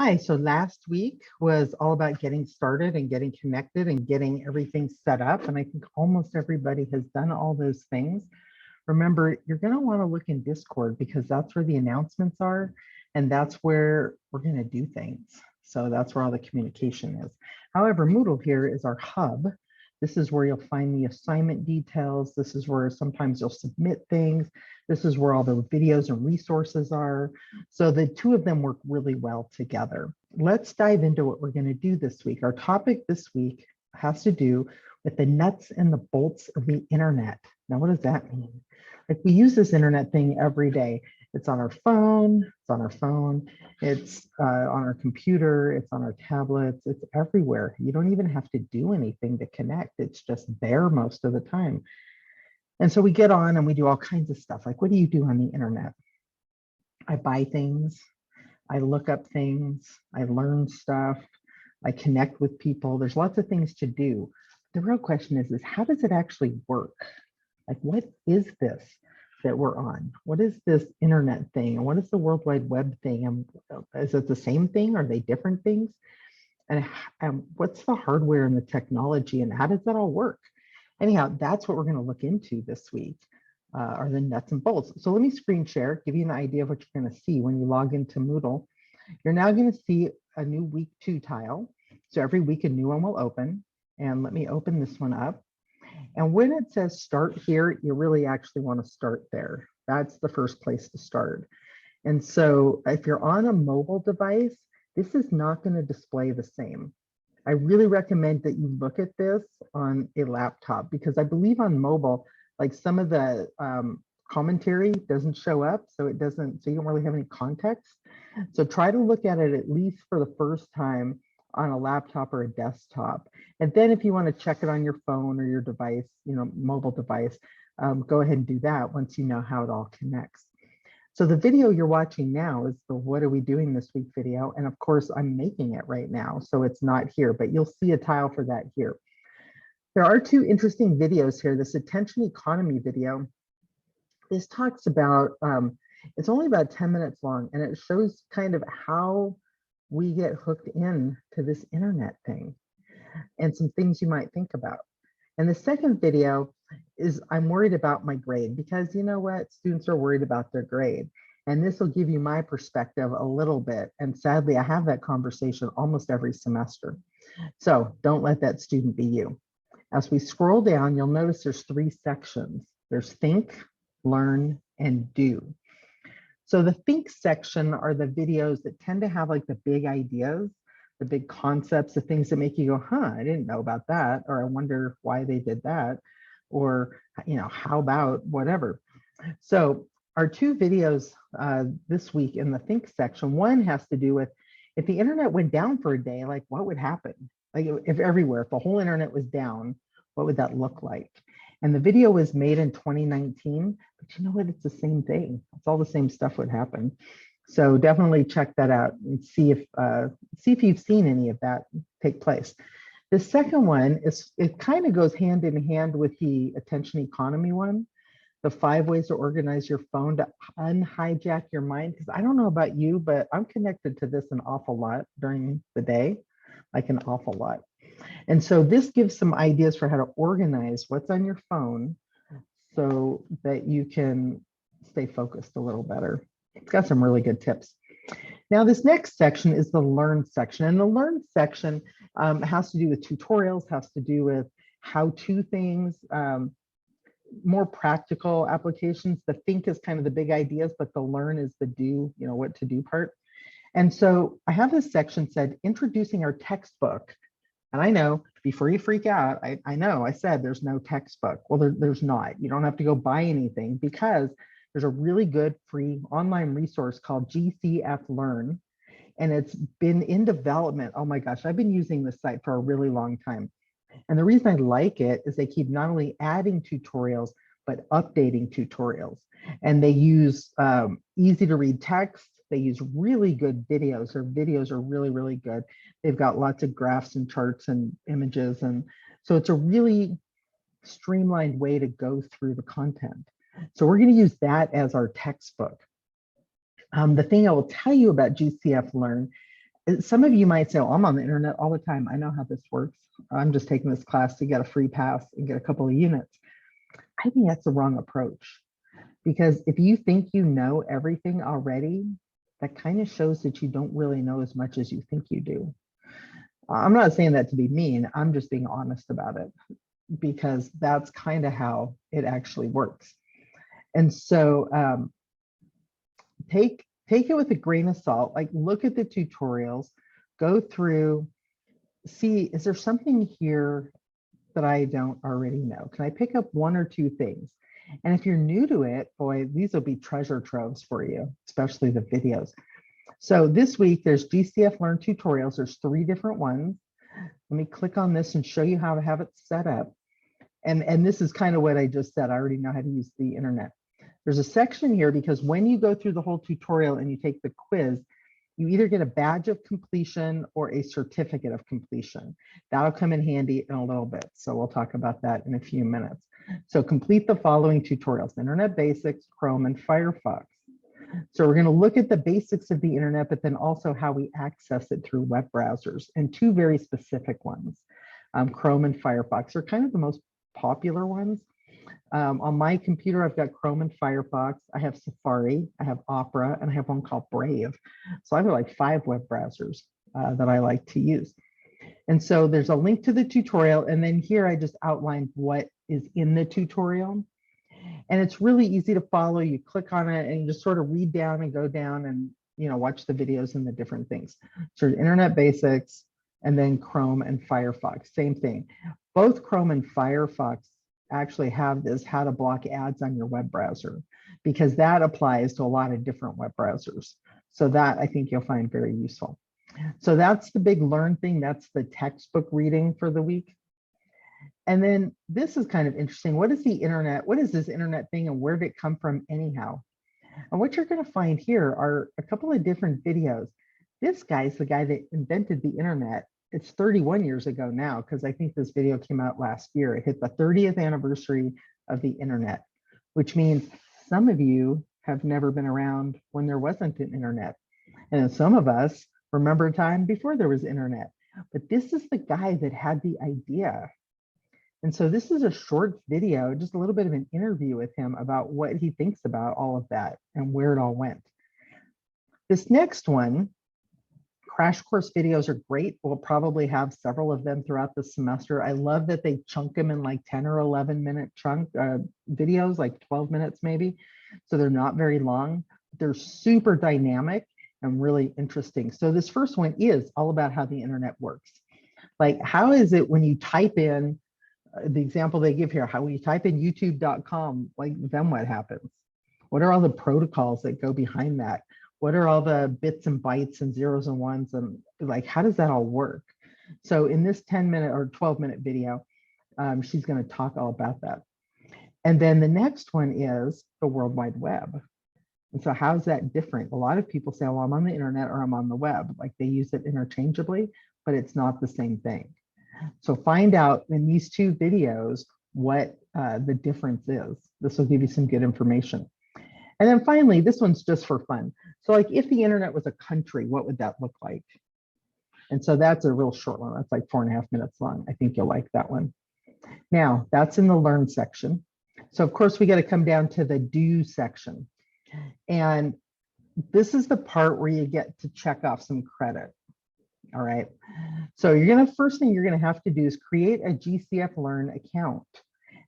Hi, so last week was all about getting started and getting connected and getting everything set up. And I think almost everybody has done all those things. Remember, you're going to want to look in Discord because that's where the announcements are. And that's where we're going to do things. So that's where all the communication is. However, Moodle here is our hub. This is where you'll find the assignment details. This is where sometimes you'll submit things. This is where all the videos and resources are. So the two of them work really well together. Let's dive into what we're going to do this week. Our topic this week has to do with the nuts and the bolts of the internet. Now, what does that mean? Like, we use this internet thing every day. It's on our phone, it's on our computer, it's on our tablets, it's everywhere. You don't even have to do anything to connect. It's just there most of the time. And so we get on and we do all kinds of stuff. Like, what do you do on the internet? I buy things, I look up things, I learn stuff, I connect with people. There's lots of things to do. The real question is how does it actually work? Like, what is this that we're on? What is this internet thing? And what is the World Wide Web thing? And is it the same thing? Are they different things? And what's the hardware and the technology and how does that all work? Anyhow, that's what we're going to look into this week, are the nuts and bolts. So let me screen share, give you an idea of what you're going to see when you log into Moodle. You're now going to see a new week 2 tile. So every week a new one will open. And let me open this one up. And when it says start here, you really actually want to start there. That's the first place to start. And so if you're on a mobile device, this is not going to display the same. I really recommend that you look at this on a laptop because I believe on mobile, like some of the commentary doesn't show up, so you don't really have any context. So try to look at it at least for the first time on a laptop or a desktop. And then if you want to check it on your phone or your device, mobile device, go ahead and do that once you know how it all connects. So the video you're watching now is the What Are We Doing This Week video. And of course, I'm making it right now, so it's not here, but you'll see a tile for that here. There are two interesting videos here. This attention economy video, this talks about, it's only about 10 minutes long, and it shows kind of how we get hooked in to this internet thing and some things you might think about. And the second video is I'm worried about my grade because you know what? Students are worried about their grade. And this will give you my perspective a little bit. And sadly, I have that conversation almost every semester. So don't let that student be you. As we scroll down, you'll notice there's 3 sections. There's think, learn, and do. So the think section are the videos that tend to have like the big ideas, the big concepts, the things that make you go, I didn't know about that, or I wonder why they did that, or how about whatever. So our 2 videos this week in the think section, one has to do with if the internet went down for a day, like what would happen? Like if the whole internet was down, what would that look like? And the video was made in 2019, but you know what? It's the same thing. It's all the same stuff would happen. So definitely check that out and see if you've seen any of that take place. The second one it kind of goes hand in hand with the attention economy one, the 5 ways to organize your phone to unhijack your mind. Because I don't know about you, but I'm connected to this an awful lot during the day, like an awful lot. And so this gives some ideas for how to organize what's on your phone so that you can stay focused a little better. It's got some really good tips. Now, this next section is the learn section. And the learn section has to do with tutorials, has to do with how-to things, more practical applications. The think is kind of the big ideas, but the learn is the do, what to do part. And so I have this section said, introducing our textbook. And I know, before you freak out, I know I said there's no textbook. Well, there's not. You don't have to go buy anything because there's a really good free online resource called GCF Learn. And it's been in development. Oh my gosh, I've been using this site for a really long time. And the reason I like it is they keep not only adding tutorials, but updating tutorials. And they use easy to read text. They use really good videos. Their videos are really, really good. They've got lots of graphs and charts and images. And so it's a really streamlined way to go through the content. So we're going to use that as our textbook. The thing I will tell you about GCF Learn Some of you might say, oh, I'm on the internet all the time. I know how this works. I'm just taking this class to get a free pass and get a couple of units. I think that's the wrong approach, because if you think you know everything already, that kind of shows that you don't really know as much as you think you do. I'm not saying that to be mean. I'm just being honest about it, because that's kind of how it actually works. And so take it with a grain of salt. Like, look at the tutorials, go through, see, is there something here that I don't already know? Can I pick up one or two things? And if you're new to it, boy, these will be treasure troves for you, especially the videos. So this week there's GCF Learn tutorials. There's 3 different ones. Let me click on this and show you how to have it set up. And this is kind of what I just said. I already know how to use the internet. There's a section here because when you go through the whole tutorial and you take the quiz, you either get a badge of completion or a certificate of completion. That'll come in handy in a little bit. So we'll talk about that in a few minutes. So complete the following tutorials: Internet Basics, Chrome, and Firefox. So we're going to look at the basics of the internet, but then also how we access it through web browsers, and 2 very specific ones. Chrome and Firefox are kind of the most popular ones. On my computer, I've got Chrome and Firefox. I have Safari, I have Opera, and I have one called Brave. So I've got like 5 web browsers that I like to use. And so there's a link to the tutorial. And then here I just outlined what is in the tutorial. And it's really easy to follow. You click on it and you just sort of read down and go down and, you know, watch the videos and the different things. So Internet Basics, and then Chrome and Firefox, same thing. Both Chrome and Firefox actually have this how to block ads on your web browser, because that applies to a lot of different web browsers. So that I think you'll find very useful. So that's the big learn thing. That's the textbook reading for the week. And then this is kind of interesting. What is the internet? What is this internet thing, and where did it come from anyhow? And what you're going to find here are a couple of different videos. This guy's the guy that invented the internet. It's 31 years ago now, because I think this video came out last year. It hit the 30th anniversary of the internet, which means some of you have never been around when there wasn't an internet. And some of us remember a time before there was internet. But this is the guy that had the idea. And so this is a short video, just a little bit of an interview with him about what he thinks about all of that and where it all went. This next one, crash course videos are great. We'll probably have several of them throughout the semester. I love that they chunk them in like 10 or 11 minute chunk videos, like 12 minutes maybe. So they're not very long. They're super dynamic and really interesting. So this first one is all about how the internet works. Like, how is it when you type in, the example they give here, how when you type in youtube.com, like then what happens? What are all the protocols that go behind that? What are all the bits and bytes and zeros and ones, and like, how does that all work? So in this 10-minute or 12-minute video, she's going to talk all about that. And then the next one is the World Wide Web. And so how's that different? A lot of people say, well, I'm on the internet or I'm on the web. Like, they use it interchangeably, but it's not the same thing. So find out in these 2 videos what the difference is. This will give you some good information. And then finally, this one's just for fun. So like, if the internet was a country, what would that look like? And so that's a real short one. That's like 4.5 minutes long. I think you'll like that one. Now, that's in the learn section. So of course, we got to come down to the do section. And this is the part where you get to check off some credit. All right. So first thing you're gonna have to do is create a GCF Learn account.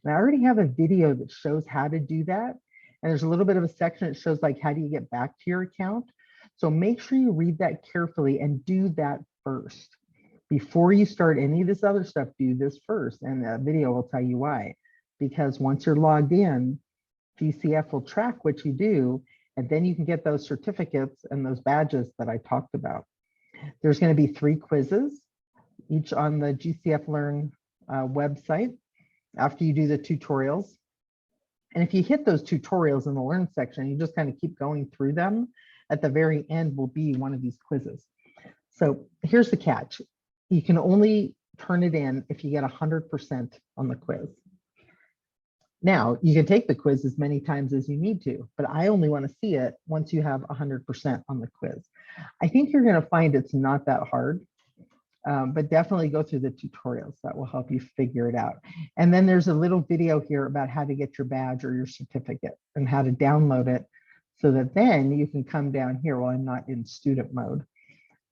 And I already have a video that shows how to do that. And there's a little bit of a section that shows like, how do you get back to your account? So make sure you read that carefully and do that first. Before you start any of this other stuff, do this first. And the video will tell you why. Because once you're logged in, GCF will track what you do, and then you can get those certificates and those badges that I talked about. There's going to be 3 quizzes, each on the GCF Learn website after you do the tutorials. And if you hit those tutorials in the Learn section, you just kind of keep going through them. At the very end will be one of these quizzes. So here's the catch. You can only turn it in if you get 100% on the quiz. Now, you can take the quiz as many times as you need to, but I only want to see it once you have 100% on the quiz. I think you're going to find it's not that hard, but definitely go through the tutorials. That will help you figure it out. And then there's a little video here about how to get your badge or your certificate and how to download it so that then you can come down here. Well, I'm not in student mode,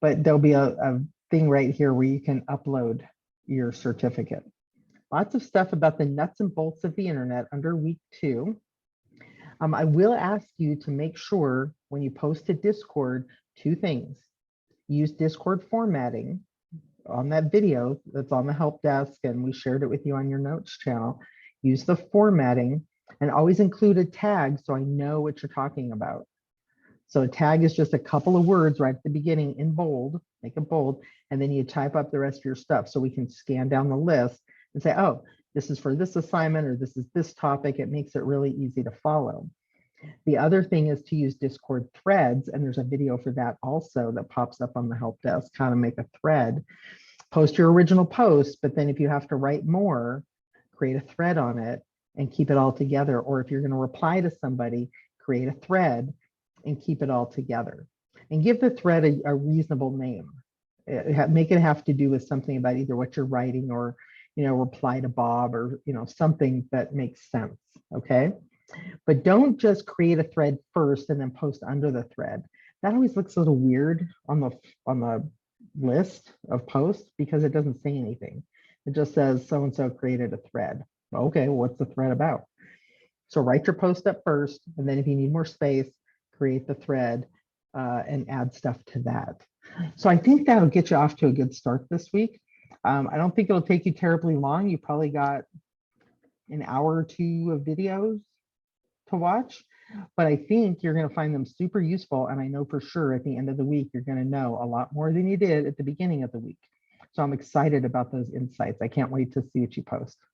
but there'll be a thing right here where you can upload your certificate. Lots of stuff about the nuts and bolts of the internet under week 2. I will ask you to make sure when you post to Discord, 2 things. Use Discord formatting on that video that's on the help desk, and we shared it with you on your notes channel. Use the formatting and always include a tag so I know what you're talking about. So a tag is just a couple of words right at the beginning in bold, make it bold, and then you type up the rest of your stuff so we can scan down the list and say, oh, this is for this assignment or this is this topic. It makes it really easy to follow. The other thing is to use Discord threads, and there's a video for that also that pops up on the help desk, how to make a thread. Post your original post, but then if you have to write more, create a thread on it and keep it all together. Or if you're going to reply to somebody, create a thread and keep it all together. And give the thread a reasonable name. Make it have to do with something about either what you're writing or, reply to Bob or, something that makes sense, okay? But don't just create a thread first and then post under the thread. That always looks a little weird on the list of posts because it doesn't say anything. It just says so-and-so created a thread. Okay, well, what's the thread about? So write your post up first, and then if you need more space, create the thread and add stuff to that. So I think that'll get you off to a good start this week. I don't think it'll take you terribly long. You probably got an hour or 2 of videos to watch, but I think you're going to find them super useful. And I know for sure at the end of the week, you're going to know a lot more than you did at the beginning of the week. So I'm excited about those insights. I can't wait to see what you post.